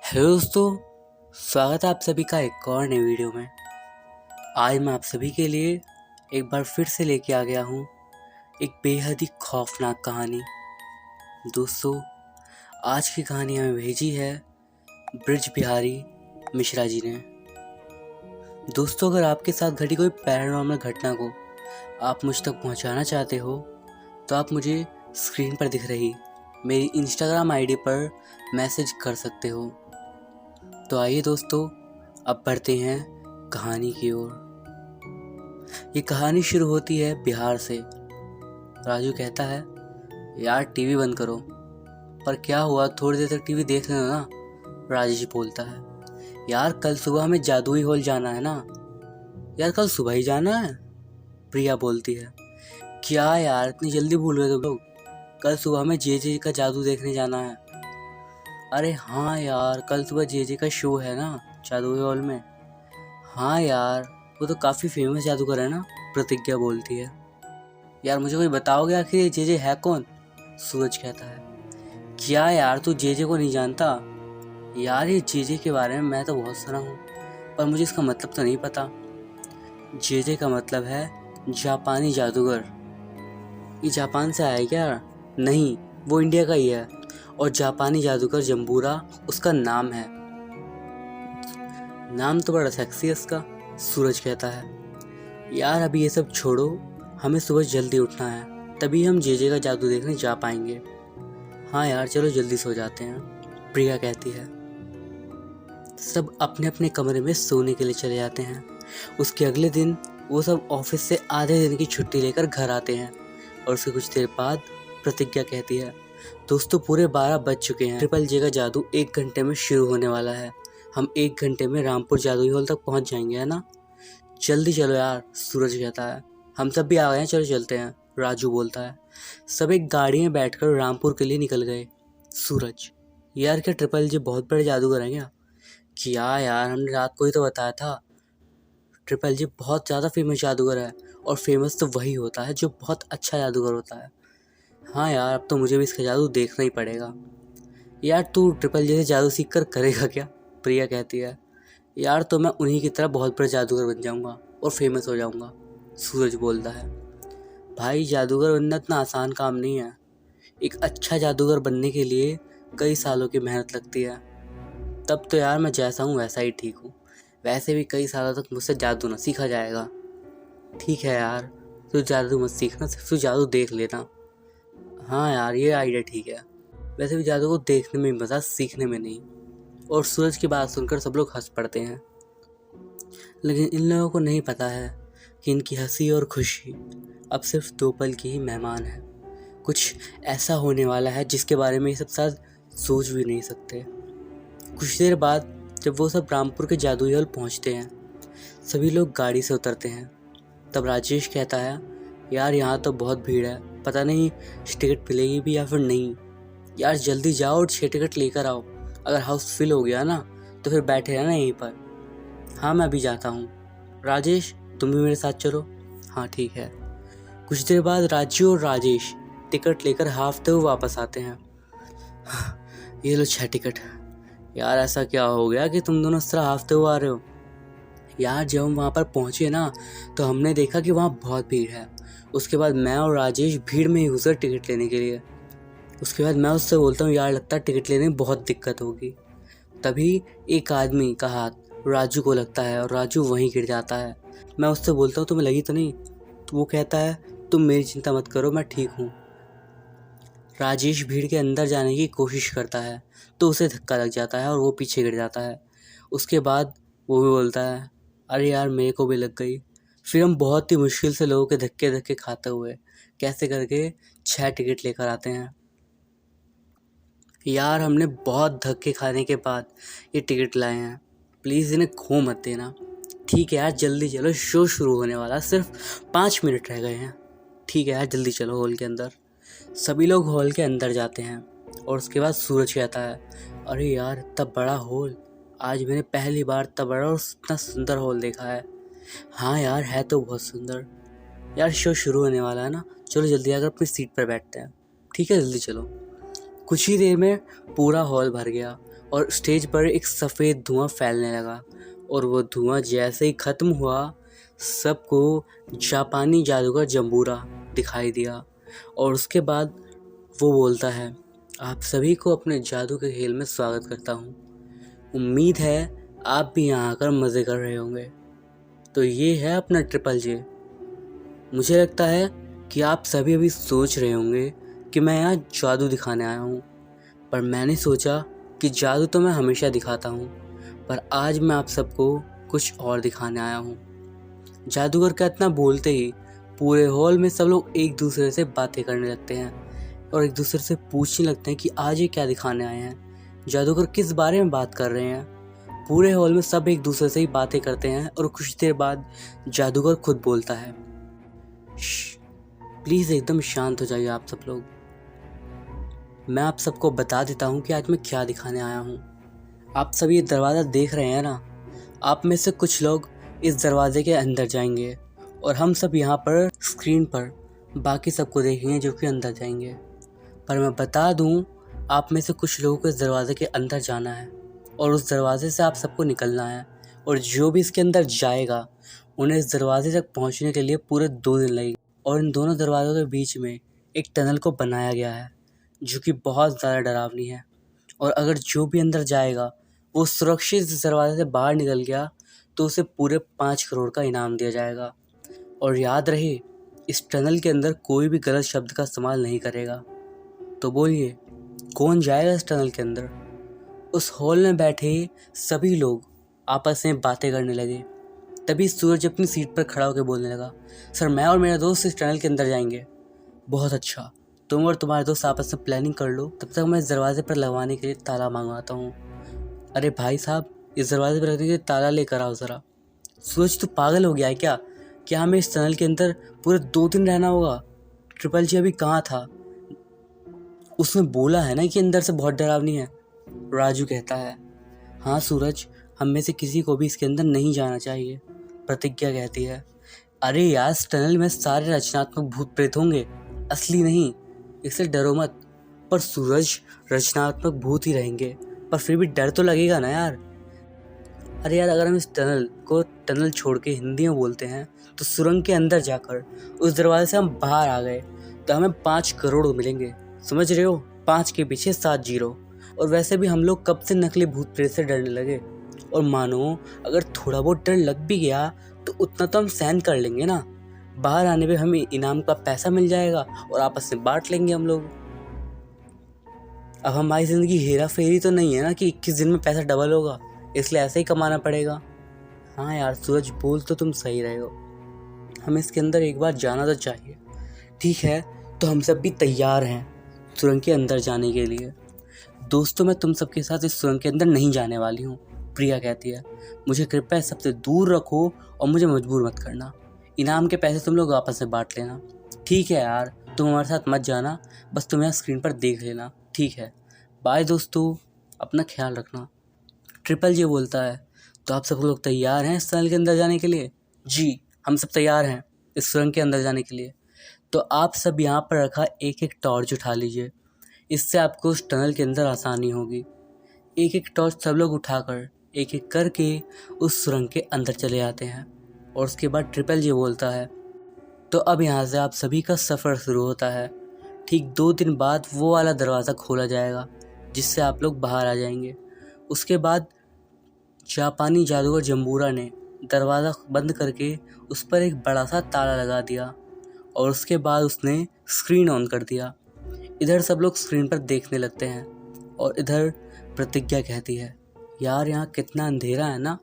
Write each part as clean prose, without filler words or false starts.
Hello दोस्तों, स्वागत है आप सभी का एक और नई वीडियो में। आज मैं आप सभी के लिए एक बार फिर से लेके आ गया हूँ एक बेहद ही खौफनाक कहानी। दोस्तों, आज की कहानी हमें भेजी है ब्रिज बिहारी मिश्रा जी ने। दोस्तों, अगर आपके साथ घटी कोई पैरानॉर्मल घटना को आप मुझ तक पहुँचाना चाहते हो तो आप मुझे स्क्रीन पर दिख रही मेरी इंस्टाग्राम आईडी पर मैसेज कर सकते हो। तो आइए दोस्तों, अब बढ़ते हैं कहानी की ओर। ये कहानी शुरू होती है बिहार से। राजू कहता है, यार टीवी बंद करो। पर क्या हुआ, थोड़ी देर तक टीवी देख लेना ना। राजेश बोलता है, यार कल सुबह हमें जादुई हॉल जाना है ना। यार कल सुबह ही जाना है, प्रिया बोलती है। क्या यार, इतनी जल्दी भूल गए तुम लोग? कल सुबह हमें जे का जादू देखने जाना है। अरे हाँ यार, कल सुबह जे का शो है ना जादुई हॉल में। हाँ यार, वो तो काफ़ी फेमस जादूगर है ना, प्रतिज्ञा बोलती है। यार मुझे कोई बताओगे आखिर ये जे है कौन? सूरज कहता है। क्या यार, तू जे को नहीं जानता? यार ये जे के बारे में मैं तो बहुत सुना हूँ, पर मुझे इसका मतलब तो नहीं पता। जे का मतलब है जापानी जादूगर। ये जापान से आया क्या? नहीं, वो इंडिया का ही है, और जापानी जादूगर जम्बूरा उसका नाम है। नाम तो बड़ा सेक्सी है इसका, सूरज कहता है। यार अभी ये सब छोड़ो, हमें सुबह जल्दी उठना है, तभी हम जे का जादू देखने जा पाएंगे। हाँ यार चलो जल्दी सो जाते हैं, प्रिया कहती है। सब अपने अपने कमरे में सोने के लिए चले जाते हैं। उसके अगले दिन वो सब ऑफिस से आधे दिन की छुट्टी लेकर घर आते हैं, और उसके कुछ देर बाद प्रतिज्ञा कहती है, दोस्तों पूरे 12 बज चुके हैं। ट्रिपल जे का जादू 1 घंटे में शुरू होने वाला है। हम 1 घंटे में रामपुर जादुई हॉल तक पहुंच जाएंगे, है ना? जल्दी चलो यार, सूरज कहता है। हम सब भी आ गए हैं, चलो चलते हैं, राजू बोलता है। सब एक गाड़ी में बैठकर रामपुर के लिए निकल गए। सूरज, यार क्या ट्रिपल जे बहुत बड़े जादूगर हैं क्या? क्या यार, हमने रात को ही तो बताया था। ट्रिपल जे बहुत ज़्यादा फेमस जादूगर है, और फेमस तो वही होता है जो बहुत अच्छा जादूगर होता है। हाँ यार, अब तो मुझे भी इसका जादू देखना ही पड़ेगा। यार तू ट्रिपल जे से जादू सीख कर करेगा क्या? प्रिया कहती है। यार तो मैं उन्हीं की तरह बहुत बड़ा जादूगर बन जाऊंगा और फेमस हो जाऊंगा, सूरज बोलता है। भाई जादूगर बनना इतना आसान काम नहीं है। एक अच्छा जादूगर बनने के लिए कई सालों की मेहनत लगती है। तब तो यार मैं जैसा हूँ वैसा ही ठीक हूँ। वैसे भी कई सालों तक मुझसे जादू ना सीखा जाएगा। ठीक है यार, तू जादू मत सीखना, सिर्फ तू जादू देख लेना। हाँ यार, ये आइडिया ठीक है। वैसे भी जादू को देखने में मज़ा, सीखने में नहीं। और सूरज की बात सुनकर सब लोग हंस पड़ते हैं। लेकिन इन लोगों को नहीं पता है कि इनकी हंसी और खुशी अब सिर्फ 2 पल की ही मेहमान है। कुछ ऐसा होने वाला है जिसके बारे में ये सब साथ सोच भी नहीं सकते। कुछ देर बाद जब वो सब रामपुर के जादुई हॉल पहुंचते हैं, सभी लोग गाड़ी से उतरते हैं। तब राजेश कहता है, यार यहाँ तो बहुत भीड़ है, पता नहीं टिकट मिलेगी भी या फिर नहीं। यार जल्दी जाओ और 6 टिकट लेकर आओ। अगर हाउस फिल हो गया ना तो फिर बैठे रहना यहीं पर। हाँ मैं अभी जाता हूँ। राजेश तुम भी मेरे साथ चलो। हाँ ठीक है। कुछ देर बाद राजू और राजेश टिकट लेकर हाफते हुए वापस आते हैं। ये लो 6 टिकट। यार ऐसा क्या हो गया कि तुम दोनों इस तरह हाफते हुए आ रहे हो? यार जब हम वहाँ पर पहुँचे ना तो हमने देखा कि वहाँ बहुत भीड़ है। उसके बाद मैं और राजेश भीड़ में ही घुसे टिकट लेने के लिए। उसके बाद मैं उससे बोलता हूँ, यार लगता है टिकट लेने में बहुत दिक्कत होगी। तभी एक आदमी का हाथ राजू को लगता है और राजू वहीं गिर जाता है। मैं उससे बोलता हूँ, तुम्हें लगी तो नहीं? तो वो कहता है, तुम मेरी चिंता मत करो, मैं ठीक हूँ। राजेश भीड़ के अंदर जाने की कोशिश करता है तो उसे धक्का लग जाता है और वो पीछे गिर जाता है। उसके बाद वो भी बोलता है, अरे यार मेरे को भी लग गई। फिर हम बहुत ही मुश्किल से लोगों के धक्के धक्के खाते हुए कैसे करके 6 टिकट लेकर आते हैं। यार हमने बहुत धक्के खाने के बाद ये टिकट लाए हैं, प्लीज़ इन्हें खो मत देना। ठीक है यार जल्दी चलो, शो शुरू होने वाला, सिर्फ 5 मिनट रह गए हैं। ठीक है यार जल्दी चलो हॉल के अंदर। सभी लोग हॉल के अंदर जाते हैं और उसके बाद सूरज कहता है, अरे यार इतना बड़ा हॉल, आज मैंने पहली बार इतना बड़ा और इतना सुंदर हॉल देखा है। हाँ यार है तो बहुत सुंदर। यार शो शुरू होने वाला है ना, चलो जल्दी आकर अपनी सीट पर बैठते हैं। ठीक है जल्दी चलो। कुछ ही देर में पूरा हॉल भर गया और स्टेज पर एक सफ़ेद धुआं फैलने लगा और वो धुआं जैसे ही ख़त्म हुआ सबको जापानी जादूगर जंबूरा दिखाई दिया। और उसके बाद वो बोलता है, आप सभी को अपने जादू के खेल में स्वागत करता हूँ। उम्मीद है आप भी यहाँ आकर मज़े कर रहे होंगे। तो ये है अपना ट्रिपल जे। मुझे लगता है कि आप सभी अभी सोच रहे होंगे कि मैं यहाँ जादू दिखाने आया हूँ, पर मैंने सोचा कि जादू तो मैं हमेशा दिखाता हूँ, पर आज मैं आप सबको कुछ और दिखाने आया हूँ। जादूगर का इतना बोलते ही पूरे हॉल में सब लोग एक दूसरे से बातें करने लगते हैं और एक दूसरे से पूछने लगते हैं कि आज ये क्या दिखाने आए हैं, जादूगर किस बारे में बात कर रहे हैं। पूरे हॉल में सब एक दूसरे से ही बातें करते हैं और कुछ देर बाद जादूगर खुद बोलता है, प्लीज़ एकदम शांत हो जाइए आप सब लोग। मैं आप सबको बता देता हूँ कि आज मैं क्या दिखाने आया हूँ। आप सब ये दरवाज़ा देख रहे हैं ना, आप में से कुछ लोग इस दरवाजे के अंदर जाएंगे और हम सब यहाँ पर स्क्रीन पर बाकी सबको देखेंगे जो कि अंदर जाएंगे। पर मैं बता दूँ, आप में से कुछ लोगों को इस दरवाजे के अंदर जाना है और उस दरवाजे से आप सबको निकलना है, और जो भी इसके अंदर जाएगा उन्हें इस दरवाजे तक पहुँचने के लिए पूरे 2 दिन लगेंगे। और इन दोनों दरवाज़ों के बीच में एक टनल को बनाया गया है जो कि बहुत ज़्यादा डरावनी है, और अगर जो भी अंदर जाएगा वो सुरक्षित इस दरवाजे से बाहर निकल गया तो उसे पूरे 5 करोड़ का इनाम दिया जाएगा। और याद रहे, इस टनल के अंदर कोई भी गलत शब्द का इस्तेमाल नहीं करेगा। तो बोलिए, कौन जाएगा इस टनल के अंदर? उस हॉल में बैठे सभी लोग आपस में बातें करने लगे। तभी सूरज अपनी सीट पर खड़ा होकर बोलने लगा, सर मैं और मेरा दोस्त इस टनल के अंदर जाएंगे। बहुत अच्छा, तुम और तुम्हारे दोस्त आपस में प्लानिंग कर लो, तब तक मैं इस दरवाजे पर लगवाने के लिए ताला मंगवाता हूँ। अरे भाई साहब, इस दरवाजे पर लगने के लिए ताला लेकर आओ ज़रा। सूरज तो पागल हो गया है क्या? क्या हमें इस टनल के अंदर पूरे 2 दिन रहना होगा? ट्रिपल जी अभी कहाँ था? उसने बोला है ना कि अंदर से बहुत डरावनी है। राजू कहता है, हाँ सूरज, हम में से किसी को भी इसके अंदर नहीं जाना चाहिए। प्रतिज्ञा कहती है, अरे यार, इस टनल में सारे रचनात्मक भूत प्रेत होंगे, असली नहीं, इससे डरो मत। पर सूरज, रचनात्मक भूत ही रहेंगे, पर फिर भी डर तो लगेगा ना यार। अरे यार, अगर हम इस टनल को टनल छोड़ के हिंदी में बोलते हैं तो सुरंग के अंदर जाकर उस दरवाजे से हम बाहर आ गए तो हमें 5 करोड़ मिलेंगे। समझ रहे हो? 5 के पीछे 7 जीरो। और वैसे भी हम लोग कब से नकली भूत प्रेत से डरने लगे, और मानो अगर थोड़ा बहुत डर लग भी गया तो उतना तो हम सहन कर लेंगे ना। बाहर आने पे हमें इनाम का पैसा मिल जाएगा और आपस में बांट लेंगे हम लोग। अब हमारी ज़िंदगी हेरा फेरी तो नहीं है ना कि 21 दिन में पैसा डबल होगा, इसलिए ऐसे ही कमाना पड़ेगा। हाँ यार सूरज, बोल तो तुम सही रहे हो, हमें इसके अंदर एक बार जाना तो चाहिए। ठीक है, तो हम सब भी तैयार हैं सुरंग के अंदर जाने के लिए। दोस्तों, मैं तुम सबके साथ इस सुरंग के अंदर नहीं जाने वाली हूँ। प्रिया कहती है, मुझे कृपया सबसे दूर रखो और मुझे मजबूर मत करना। इनाम के पैसे तुम लोग आपस में बांट लेना। ठीक है यार, तुम हमारे साथ मत जाना, बस तुम यहाँ स्क्रीन पर देख लेना। ठीक है, बाय दोस्तों, अपना ख्याल रखना। ट्रिपल जे बोलता है, तो आप सब लोग तैयार हैं इस टनल के अंदर जाने के लिए? जी, हम सब तैयार हैं इस सुरंग के अंदर जाने के लिए। तो आप सब यहाँ पर रखा एक एक टॉर्च उठा लीजिए, इससे आपको उस टनल के अंदर आसानी होगी। एक एक टॉर्च सब लोग उठाकर एक एक करके उस सुरंग के अंदर चले जाते हैं। और उसके बाद ट्रिपल जे बोलता है, तो अब यहाँ से आप सभी का सफ़र शुरू होता है। ठीक 2 दिन बाद वो वाला दरवाज़ा खोला जाएगा जिससे आप लोग बाहर आ जाएंगे। उसके बाद जापानी जादूगर जंबूरा ने दरवाज़ा बंद करके उस पर एक बड़ा सा ताला लगा दिया और उसके बाद उसने स्क्रीन ऑन कर दिया। इधर सब लोग स्क्रीन पर देखने लगते हैं और इधर प्रतिज्ञा कहती है, यार यहाँ कितना अंधेरा है ना,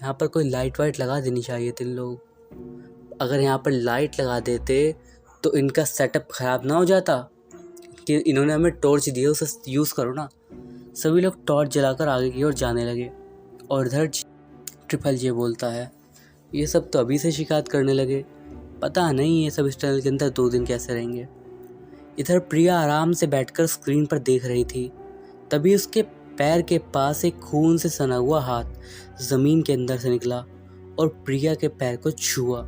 यहाँ पर कोई लाइट वाइट लगा देनी चाहिए थी इन लोग। अगर यहाँ पर लाइट लगा देते तो इनका सेटअप ख़राब ना हो जाता, कि इन्होंने हमें टॉर्च दी है उसे यूज़ करो ना। सभी लोग टॉर्च जलाकर आगे की ओर जाने लगे और इधर ट्रिपल जे बोलता है, ये सब तो अभी से शिकायत करने लगे, पता नहीं ये सब इस टनल के अंदर 2 दिन कैसे रहेंगे। इधर प्रिया आराम से बैठकर स्क्रीन पर देख रही थी। तभी उसके पैर के पास एक खून से सना हुआ हाथ ज़मीन के अंदर से निकला और प्रिया के पैर को छुआ।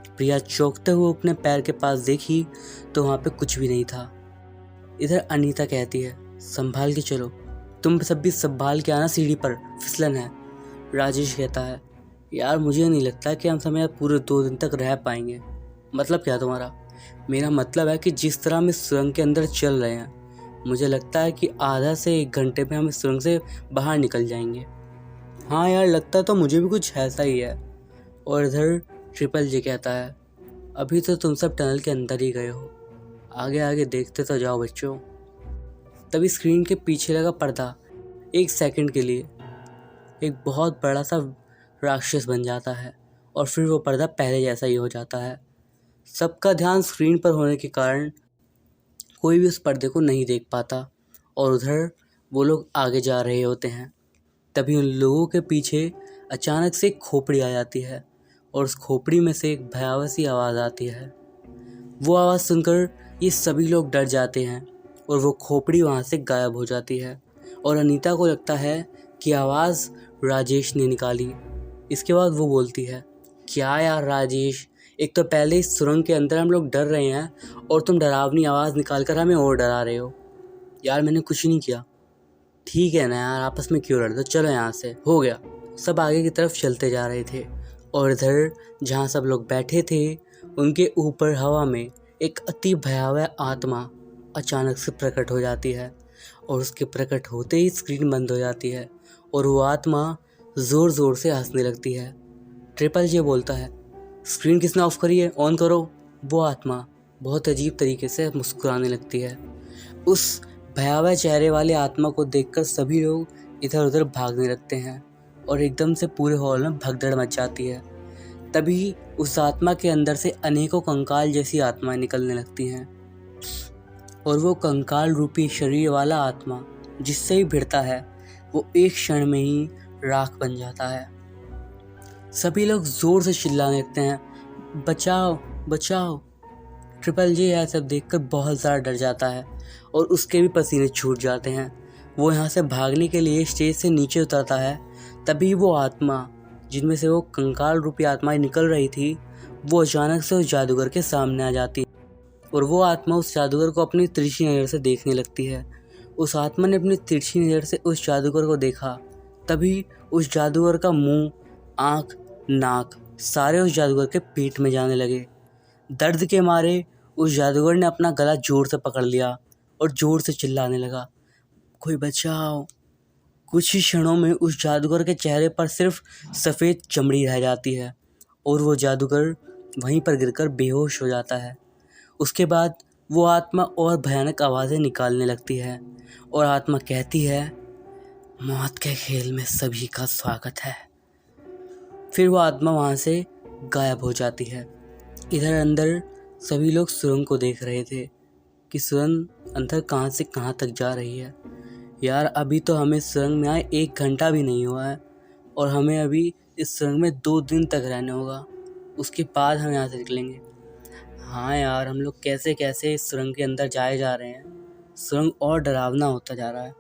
प्रिया चौंकते हुए अपने पैर के पास देखी तो वहाँ पे कुछ भी नहीं था। इधर अनीता कहती है, संभाल के चलो, तुम सब भी संभाल के आना, सीढ़ी पर फिसलन है। राजेश कहता है, यार मुझे नहीं लगता कि हम समय पूरे 2 दिन तक रह पाएंगे। मतलब क्या तुम्हारा? मेरा मतलब है कि जिस तरह हम इस सुरंग के अंदर चल रहे हैं, मुझे लगता है कि आधा से 1 घंटे में हम इस सुरंग से बाहर निकल जाएंगे। हाँ यार, लगता तो मुझे भी कुछ ऐसा ही है। और इधर ट्रिपल जे कहता है, अभी तो तुम सब टनल के अंदर ही गए हो, आगे आगे देखते तो जाओ बच्चों। तभी स्क्रीन के पीछे लगा पर्दा 1 सेकंड के लिए एक बहुत बड़ा सा राक्षस बन जाता है और फिर वो पर्दा पहले जैसा ही हो जाता है। सबका ध्यान स्क्रीन पर होने के कारण कोई भी उस पर्दे को नहीं देख पाता और उधर वो लोग आगे जा रहे होते हैं। तभी उन लोगों के पीछे अचानक से एक खोपड़ी आ जाती है और उस खोपड़ी में से एक भयावह सी आवाज़ आती है। वो आवाज़ सुनकर ये सभी लोग डर जाते हैं और वो खोपड़ी वहाँ से गायब हो जाती है और अनीता को लगता है कि आवाज़ राजेश ने निकाली। इसके बाद वो बोलती है, क्या यार राजेश, एक तो पहले इस सुरंग के अंदर हम लोग डर रहे हैं और तुम डरावनी आवाज़ निकाल कर हमें और डरा रहे हो। यार मैंने कुछ नहीं किया। ठीक है ना यार, आपस में क्यों लड़ दो, चलो यहाँ से, हो गया। सब आगे की तरफ चलते जा रहे थे और इधर जहाँ सब लोग बैठे थे उनके ऊपर हवा में एक अति भयावह आत्मा अचानक से प्रकट हो जाती है और उसके प्रकट होते ही स्क्रीन बंद हो जाती है और वो आत्मा ज़ोर ज़ोर से हंसने लगती है। ट्रिपल जे बोलता है, स्क्रीन किसने ऑफ करी है, ऑन करो। वो आत्मा बहुत अजीब तरीके से मुस्कुराने लगती है। उस भयावह चेहरे वाले आत्मा को देखकर सभी लोग इधर उधर भागने लगते हैं और एकदम से पूरे हॉल में भगदड़ मच जाती है। तभी उस आत्मा के अंदर से अनेकों कंकाल जैसी आत्माएं निकलने लगती हैं और वो कंकाल रूपी शरीर वाला आत्मा जिससे ही भिड़ता है वो एक क्षण में ही राख बन जाता है। सभी लोग जोर से चिल्लाने लगते हैं, बचाओ बचाओ। ट्रिपल जे यह सब देखकर बहुत ज़्यादा डर जाता है और उसके भी पसीने छूट जाते हैं। वो यहाँ से भागने के लिए स्टेज से नीचे उतरता है। तभी वो आत्मा जिनमें से वो कंकाल रूपी आत्माएं निकल रही थी वो अचानक से उस जादूगर के सामने आ जाती है और वो आत्मा उस जादूगर को अपनी तिरछी नज़र से देखने लगती है। उस आत्मा ने अपनी तिरछी नज़र से उस जादूगर को देखा। तभी उस जादूगर का मुंह, आँख, नाक सारे उस जादूगर के पेट में जाने लगे। दर्द के मारे उस जादूगर ने अपना गला जोर से पकड़ लिया और जोर से चिल्लाने लगा, कोई बचाओ। कुछ ही क्षणों में उस जादूगर के चेहरे पर सिर्फ सफ़ेद चमड़ी रह जाती है और वो जादूगर वहीं पर गिरकर बेहोश हो जाता है। उसके बाद वो आत्मा और भयानक आवाज़ें निकालने लगती है और आत्मा कहती है, मौत के खेल में सभी का स्वागत है। फिर वो आत्मा वहाँ से गायब हो जाती है। इधर अंदर सभी लोग सुरंग को देख रहे थे कि सुरंग अंदर कहाँ से कहाँ तक जा रही है। यार अभी तो हमें सुरंग में आए 1 घंटा भी नहीं हुआ है और हमें अभी इस सुरंग में 2 दिन तक रहना होगा, उसके बाद हम यहाँ से निकलेंगे। हाँ यार, हम लोग कैसे कैसे इस सुरंग के अंदर जाए जा रहे हैं। सुरंग और डरावना होता जा रहा है।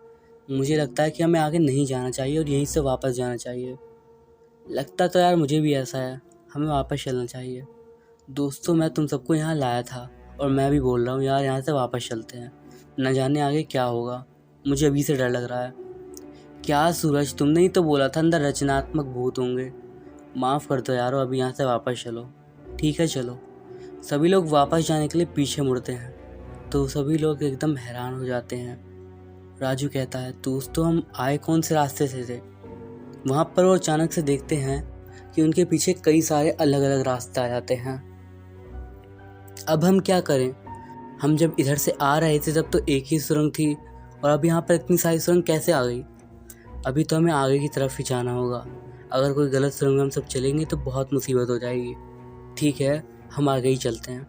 मुझे लगता है कि हमें आगे नहीं जाना चाहिए और यहीं से वापस जाना चाहिए। लगता तो यार मुझे भी ऐसा है, हमें वापस चलना चाहिए। दोस्तों, मैं तुम सबको यहाँ लाया था और मैं भी बोल रहा हूँ यार, यहाँ से वापस चलते हैं। न जाने आगे क्या होगा, मुझे अभी से डर लग रहा है। क्या सूरज, तुमने ही तो बोला था अंदर रचनात्मक भूत होंगे। माफ़ कर दो यारो, अभी यहाँ से वापस चलो। ठीक है चलो। सभी लोग वापस जाने के लिए पीछे मुड़ते हैं तो सभी लोग एकदम हैरान हो जाते हैं। राजू कहता है, दोस्तों हम आए कौन से रास्ते से थे? वहाँ पर वो अचानक से देखते हैं कि उनके पीछे कई सारे अलग अलग रास्ते आ जाते हैं। अब हम क्या करें? हम जब इधर से आ रहे थे तब तो एक ही सुरंग थी और अब यहाँ पर इतनी सारी सुरंग कैसे आ गई? अभी तो हमें आगे की तरफ ही जाना होगा। अगर कोई गलत सुरंग में हम सब चलेंगे तो बहुत मुसीबत हो जाएगी। ठीक है, हम आगे ही चलते हैं।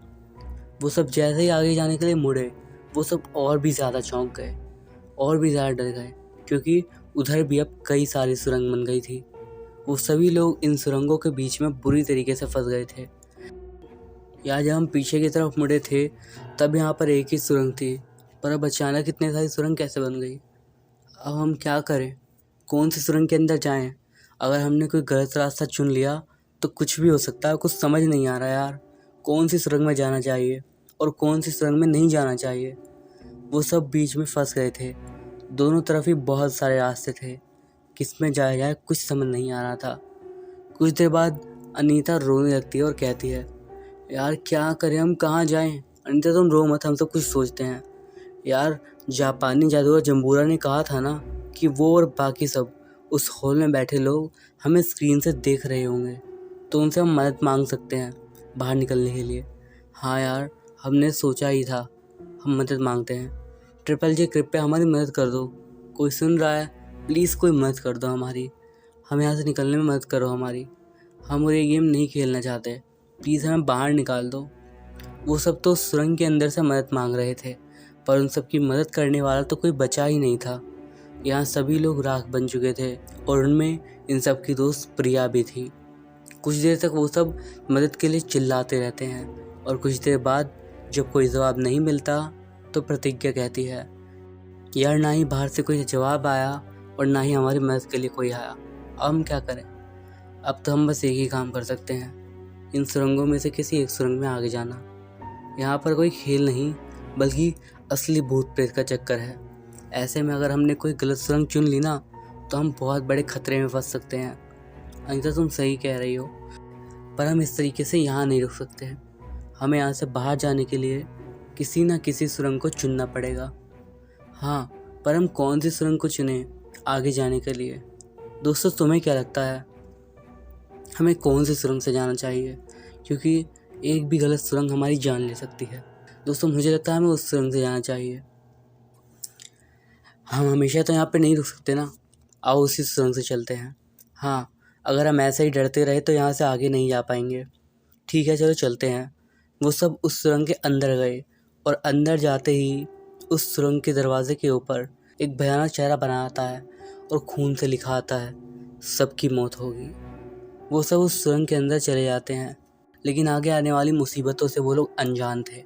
वो सब जैसे ही आगे जाने के लिए मुड़े, वो सब और भी ज़्यादा चौंक गए और भी ज़्यादा डर गए क्योंकि उधर भी अब कई सारी सुरंग बन गई थी। वो सभी लोग इन सुरंगों के बीच में बुरी तरीके से फंस गए थे। यार जब हम पीछे की तरफ मुड़े थे तब यहाँ पर एक ही सुरंग थी, पर अब अचानक इतने सारी सुरंग कैसे बन गई? अब हम क्या करें? कौन सी सुरंग के अंदर जाएं? अगर हमने कोई गलत रास्ता चुन लिया तो कुछ भी हो सकता है। कुछ समझ नहीं आ रहा यार, कौन सी सुरंग में जाना चाहिए और कौन सी सुरंग में नहीं जाना चाहिए। वो सब बीच में फंस गए थे। दोनों तरफ ही बहुत सारे रास्ते थे, किसमें जाया जाए कुछ समझ नहीं आ रहा था। कुछ देर बाद अनीता रोने लगती है और कहती है, यार क्या करें, हम कहाँ जाएं? अनीता तुम रो मत, हम सब कुछ सोचते हैं। यार जापानी जादूगर जम्बूरा ने कहा था ना कि वो और बाकी सब उस हॉल में बैठे लोग हमें स्क्रीन से देख रहे होंगे, तो उनसे हम मदद मांग सकते हैं बाहर निकलने के लिए। हाँ यार, हमने सोचा ही था, हम मदद मांगते हैं। ट्रिपल जे कृपया हमारी मदद कर दो, कोई सुन रहा है? प्लीज़ कोई मदद कर दो हमारी, हम यहाँ से निकलने में मदद करो हमारी। हम और ये गेम नहीं खेलना चाहते, प्लीज़ हमें बाहर निकाल दो। वो सब तो सुरंग के अंदर से मदद मांग रहे थे, पर उन सब की मदद करने वाला तो कोई बचा ही नहीं था। यहाँ सभी लोग राख बन चुके थे और उनमें इन सब की दोस्त प्रिया भी थी। कुछ देर तक वो सब मदद के लिए चिल्लाते रहते हैं और कुछ देर बाद जब कोई जवाब नहीं मिलता तो प्रतिज्ञा कहती है, यार ना ही बाहर से कोई जवाब आया और ना ही हमारी मदद के लिए कोई आया, अब हम क्या करें? अब तो हम बस एक ही काम कर सकते हैं, इन सुरंगों में से किसी एक सुरंग में आगे जाना। यहाँ पर कोई खेल नहीं बल्कि असली भूत प्रेत का चक्कर है। ऐसे में अगर हमने कोई गलत सुरंग चुन ली ना तो हम बहुत बड़े खतरे में फंस सकते हैं। अनीता तुम सही कह रही हो, पर हम इस तरीके से यहाँ नहीं रुक सकते हैं। हमें यहाँ से बाहर जाने के लिए किसी न किसी सुरंग को चुनना पड़ेगा। हाँ, पर हम कौन सी सुरंग को चुनें आगे जाने के लिए? दोस्तों तुम्हें क्या लगता है, हमें कौन सी सुरंग से जाना चाहिए? क्योंकि एक भी गलत सुरंग हमारी जान ले सकती है। दोस्तों मुझे लगता है हमें उस सुरंग से जाना चाहिए। हम हमेशा तो यहाँ पे नहीं रुक सकते ना, आओ उसी सुरंग से चलते हैं। हाँ, अगर हम ऐसे ही डरते रहे तो यहाँ से आगे नहीं जा पाएंगे। ठीक है चलो चलते हैं। वो सब उस सुरंग के अंदर गए और अंदर जाते ही उस सुरंग के दरवाजे के ऊपर एक भयानक चेहरा बना आता है और खून से लिखा आता है, सबकी मौत होगी। वो सब उस सुरंग के अंदर चले जाते हैं, लेकिन आगे आने वाली मुसीबतों से वो लोग अनजान थे।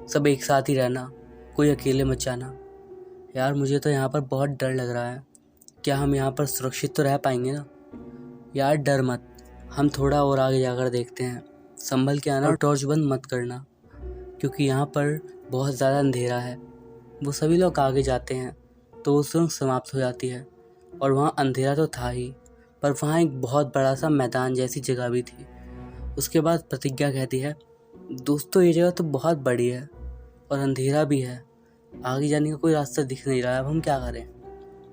सब एक साथ ही रहना, कोई अकेले मत जाना। यार मुझे तो यहाँ पर बहुत डर लग रहा है, क्या हम यहाँ पर सुरक्षित तो रह पाएंगे ना? यार डर मत, हम थोड़ा और आगे जाकर देखते हैं, संभल के आना और टॉर्च बंद मत करना, क्योंकि यहाँ पर बहुत ज़्यादा अंधेरा है। वो सभी लोग आगे जाते हैं तो वो सुरंग समाप्त हो जाती है और वहाँ अंधेरा तो था ही, पर वहाँ एक बहुत बड़ा सा मैदान जैसी जगह भी थी। उसके बाद प्रतिज्ञा कहती है, दोस्तों ये जगह तो बहुत बड़ी है और अंधेरा भी है, आगे जाने का कोई रास्ता दिख नहीं रहा है, अब हम क्या करें?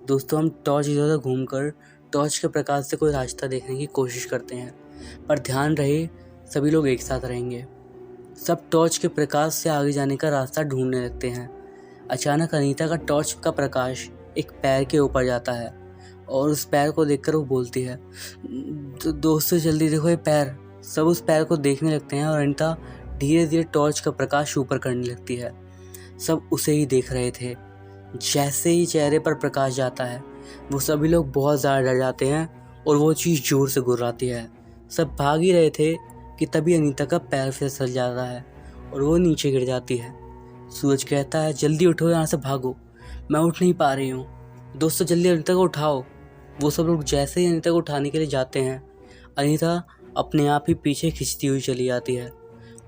दोस्तों हम टॉर्च इधर उधर घूमकर टॉर्च के प्रकाश से कोई रास्ता देखने की कोशिश करते हैं, पर ध्यान रहे सभी लोग एक साथ रहेंगे। सब टॉर्च के प्रकाश से आगे जाने का रास्ता ढूंढने लगते हैं। अचानक अनीता का टॉर्च का प्रकाश एक पैर के ऊपर जाता है और उस पैर को देखकर वो बोलती है, दोस्तों जल्दी देखो ये पैर। सब उस पैर को देखने लगते हैं और अनीता धीरे धीरे टॉर्च का प्रकाश ऊपर करने लगती है। सब उसे ही देख रहे थे। जैसे ही चेहरे पर प्रकाश जाता है वो सभी लोग बहुत ज़्यादा डर जाते हैं और वो चीज़ जोर से गुर्राती है। सब भाग ही रहे थे कि तभी अनीता का पैर फिसल जाता है और वो नीचे गिर जाती है। सूरज कहता है, जल्दी उठो, यहाँ से भागो, मैं उठ नहीं पा रही हूँ। दोस्तों जल्दी अनीता को उठाओ। वो सब लोग जैसे ही अनीता को उठाने के लिए जाते हैं, अनीता अपने आप ही पीछे खिंचती हुई चली जाती है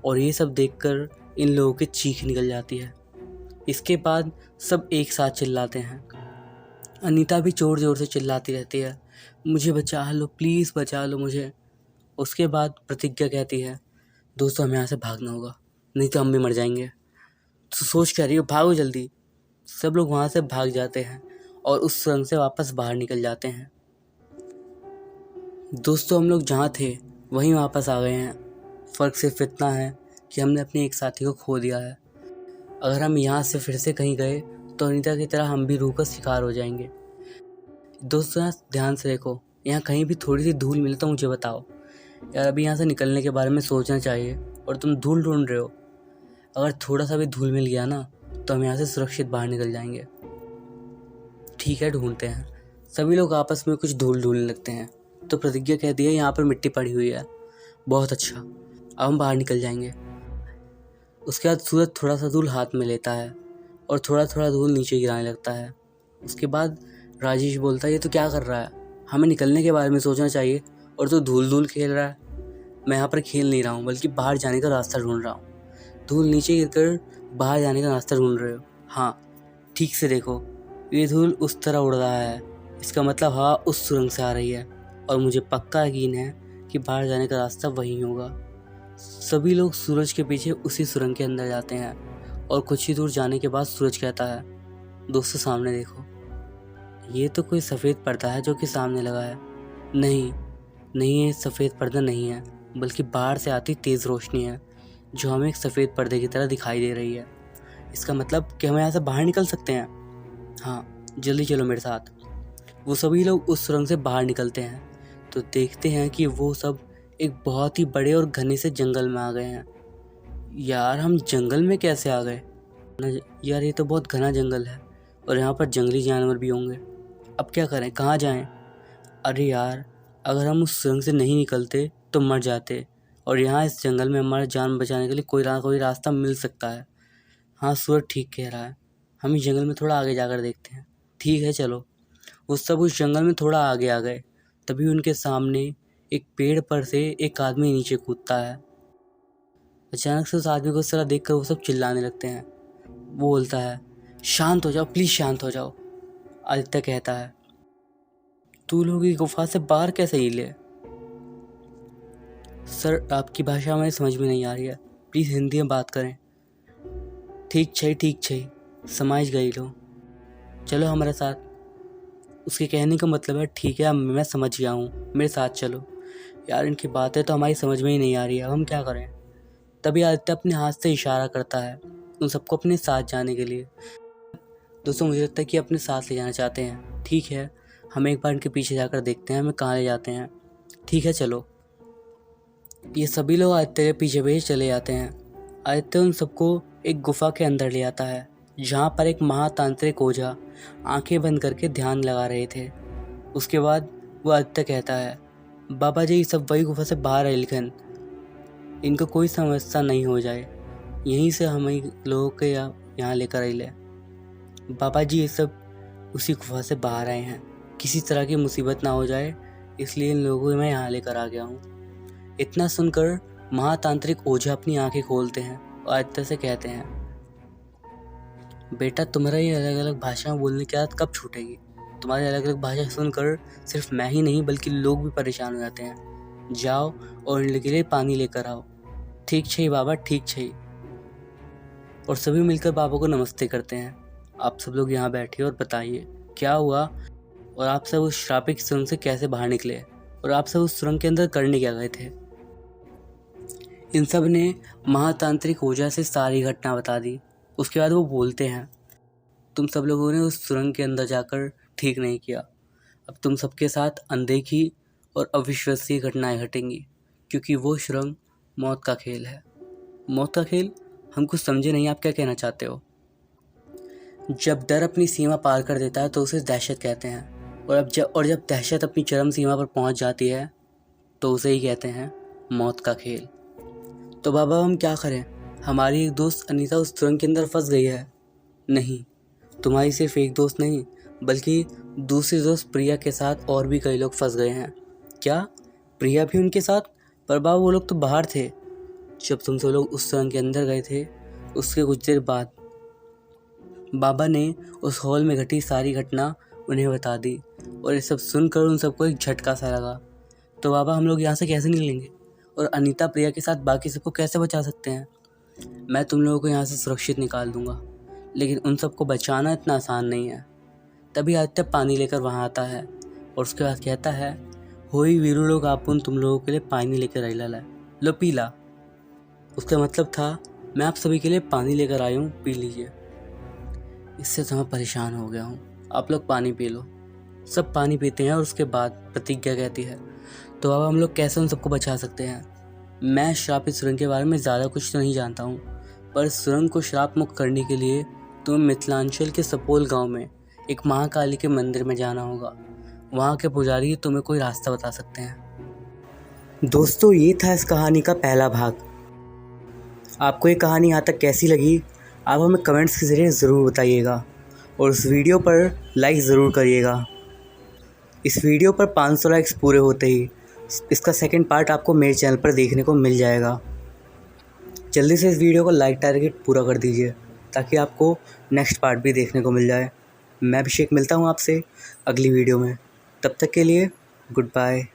और ये सब देखकर इन लोगों की चीख निकल जाती है। इसके बाद सब एक साथ चिल्लाते हैं। अनीता भी जोर जोर से चिल्लाती रहती है, मुझे बचा लो, प्लीज़ बचा लो मुझे। उसके बाद प्रतिज्ञा कहती है, दोस्तों हमें यहाँ से भागना होगा, नहीं तो हम भी मर जाएंगे। तो सोच क्या रही हो, भागो जल्दी। सब लोग वहाँ से भाग जाते हैं और उस सुरंग से वापस बाहर निकल जाते हैं। दोस्तों हम लोग जहाँ थे वहीं वापस आ गए हैं। फ़र्क सिर्फ इतना है कि हमने अपने एक साथी को खो दिया है। अगर हम यहाँ से फिर से कहीं गए तो अनीता की तरह हम भी रूह का शिकार हो जाएंगे। दोस्तों यहाँ ध्यान से देखो, यहाँ कहीं भी थोड़ी सी धूल मिले तो मुझे बताओ। यार अभी यहाँ से निकलने के बारे में सोचना चाहिए और तुम धूल ढूंढ रहे हो। अगर थोड़ा सा भी धूल मिल गया ना तो हम यहाँ से सुरक्षित बाहर निकल जाएंगे। ठीक है ढूंढते हैं। सभी लोग आपस में कुछ धूल ढूंढने लगते हैं तो प्रतिज्ञा कहती है, यहाँ पर मिट्टी पड़ी हुई है, बहुत अच्छा, अब हम बाहर निकल जाएंगे। उसके बाद सूरज थोड़ा सा धूल हाथ में लेता है और थोड़ा थोड़ा धूल नीचे गिराने लगता है। उसके बाद राजेश बोलता है, ये तो क्या कर रहा है, हमें निकलने के बारे में सोचना चाहिए और तो धूल धूल खेल रहा है। मैं यहाँ पर खेल नहीं रहा हूँ बल्कि बाहर जाने का रास्ता ढूंढ रहा हूँ। धूल नीचे गिरकर बाहर जाने का रास्ता ढूंढ रहे हो? हाँ ठीक से देखो, ये धूल उस तरह उड़ रहा है, इसका मतलब हवा उस सुरंग से आ रही है और मुझे पक्का यकीन है कि बाहर जाने का रास्ता वही होगा। सभी लोग सूरज के पीछे उसी सुरंग के अंदर जाते हैं और कुछ ही दूर जाने के बाद सूरज कहता है, दोस्तों सामने देखो, ये तो कोई सफ़ेद पर्दा है जो कि सामने लगा है। नहीं नहीं, ये सफ़ेद पर्दा नहीं है, बल्कि बाहर से आती तेज़ रोशनी है जो हमें एक सफ़ेद पर्दे की तरह दिखाई दे रही है। इसका मतलब कि हम यहाँ से बाहर निकल सकते हैं। हाँ, जल्दी चलो मेरे साथ। वो सभी लोग उस सुरंग से बाहर निकलते हैं तो देखते हैं कि वो सब एक बहुत ही बड़े और घने से जंगल में आ गए हैं। यार, हम जंगल में कैसे आ गए? यार, ये तो बहुत घना जंगल है और यहाँ पर जंगली जानवर भी होंगे। अब क्या करें, कहाँ जाएं? अरे यार, अगर हम उस सुरंग से नहीं निकलते तो मर जाते और यहाँ इस जंगल में हमारी जान बचाने के लिए कोई रास्ता मिल सकता है। हाँ, सूरज ठीक कह रहा है, हम इस जंगल में थोड़ा आगे जाकर देखते हैं। ठीक है, चलो। वो सब उस जंगल में थोड़ा आगे आ गए। तभी उनके सामने एक पेड़ पर से एक आदमी नीचे कूदता है। अचानक से उस आदमी को इस तरह देखकर वो सब चिल्लाने लगते हैं। वो बोलता है, शांत हो जाओ, प्लीज़ शांत हो जाओ। आदित्य कहता है, तू लोग की गुफा से बाहर कैसे हिले? सर, आपकी भाषा हमें समझ में नहीं आ रही है, प्लीज़ हिंदी में बात करें। ठीक छै, समझ गई लो, चलो हमारे साथ। उसके कहने का मतलब है, ठीक है मैं समझ गया हूँ, मेरे साथ चलो। यार, इनकी बातें तो हमारी समझ में ही नहीं आ रही है, हम क्या करें? तभी आदित्य अपने हाथ से इशारा करता है उन सबको अपने साथ जाने के लिए। दोस्तों, मुझे लगता है कि अपने साथ ले जाना चाहते हैं। ठीक है, हम एक बार इनके पीछे जाकर देखते हैं हमें कहाँ ले जाते हैं। ठीक है, चलो। ये सभी लोग आदित्य के पीछे पीछे चले जाते हैं। आदित्य उन सबको एक गुफा के अंदर ले आता है जहाँ पर एक महातांत्रिक ओझा आंखें बंद करके ध्यान लगा रहे थे। उसके बाद वो आदित्य कहता है, बाबा जी, ये सब वही गुफा से बाहर है, लेकिन इनको कोई समस्या नहीं हो जाए, यहीं से हमें लोगों के यहाँ लेकर आई ले। बाबा जी, ये सब उसी गुफा से बाहर आए हैं, किसी तरह की मुसीबत ना हो जाए, इसलिए इन लोगों को मैं यहाँ लेकर आ गया हूँ। इतना सुनकर महातांत्रिक ओझा अपनी आंखें खोलते हैं और आदित्य से कहते हैं, बेटा, तुम्हारा ये अलग अलग भाषा में बोलने की आदत कब छूटेगी? तुम्हारी अलग अलग भाषा सुनकर सिर्फ मैं ही नहीं बल्कि लोग भी परेशान हो जाते हैं। जाओ और इनके लिए पानी लेकर आओ। ठीक छै बाबा, ठीक छै। और सभी मिलकर बाबा को नमस्ते करते हैं। आप सब लोग यहाँ बैठिए और बताइए क्या हुआ और आप सब उस श्रापित सुरंग से कैसे बाहर निकले और आप सब उस सुरंग के अंदर करने क्या गए थे? इन सब ने महातांत्रिक ओझा से सारी घटना बता दी। उसके बाद वो बोलते हैं, तुम सब लोगों ने उस सुरंग के अंदर जाकर ठीक नहीं किया। अब तुम सबके साथ अनदेखी और अविश्वसनीय घटनाएं घटेंगी, क्योंकि वो सुरंग मौत का खेल है। मौत का खेल? हम कुछ समझे नहीं, आप क्या कहना चाहते हो? जब डर अपनी सीमा पार कर देता है तो उसे दहशत कहते हैं, और जब दहशत अपनी चरम सीमा पर पहुंच जाती है तो उसे ही कहते हैं मौत का खेल। तो बाबा, हम क्या करें? हमारी एक दोस्त अनीता उस सुरंग के अंदर फंस गई है। नहीं, तुम्हारी सिर्फ एक दोस्त नहीं बल्कि दूसरी दोस्त प्रिया के साथ और भी कई लोग फंस गए हैं। क्या प्रिया भी उनके साथ? पर बाबा, वो लोग तो बाहर थे जब तुम सब लोग उस सुरंग के अंदर गए थे। उसके कुछ देर बाद बाबा ने उस हॉल में घटी सारी घटना उन्हें बता दी और ये सब सुनकर उन सबको एक झटका सा लगा। तो बाबा, हम लोग यहाँ से कैसे निकलेंगे और अनीता प्रिया के साथ बाकी सबको कैसे बचा सकते हैं? मैं तुम लोगों को यहाँ से सुरक्षित निकाल दूंगा, लेकिन उन सबको बचाना इतना आसान नहीं है। तभी आदित्य पानी लेकर वहाँ आता है और उसके बाद कहता है, होई वीरू लोग आपुन तुम लोगों के लिए पानी लेकर आई ला, लो पी ला। उसका मतलब था, मैं आप सभी के लिए पानी लेकर आई हूँ, पी लीजिए। इससे तो मैं परेशान हो गया हूँ, आप लोग पानी पी लो। सब पानी पीते हैं और उसके बाद प्रतिज्ञा कहती है, तो अब हम लोग कैसे उन सबको बचा सकते हैं? मैं श्रापित सुरंग के बारे में ज़्यादा कुछ तो नहीं जानता हूँ, पर सुरंग को श्राप मुक्त करने के लिए तुम्हें मिथिलांचल के सपोल गांव में एक महाकाली के मंदिर में जाना होगा। वहाँ के पुजारी तुम्हें कोई रास्ता बता सकते हैं। दोस्तों, ये था इस कहानी का पहला भाग। आपको ये कहानी यहाँ तक कैसी लगी, आप हमें कमेंट्स के ज़रिए ज़रूर बताइएगा और इस वीडियो पर लाइक ज़रूर करिएगा। इस वीडियो पर 500 लाइक्स पूरे होते ही इसका सेकंड पार्ट आपको मेरे चैनल पर देखने को मिल जाएगा। जल्दी से इस वीडियो को लाइक टारगेट पूरा कर दीजिए ताकि आपको नेक्स्ट पार्ट भी देखने को मिल जाए। मैं अभिषेक मिलता हूँ आपसे अगली वीडियो में। तब तक के लिए गुड बाय।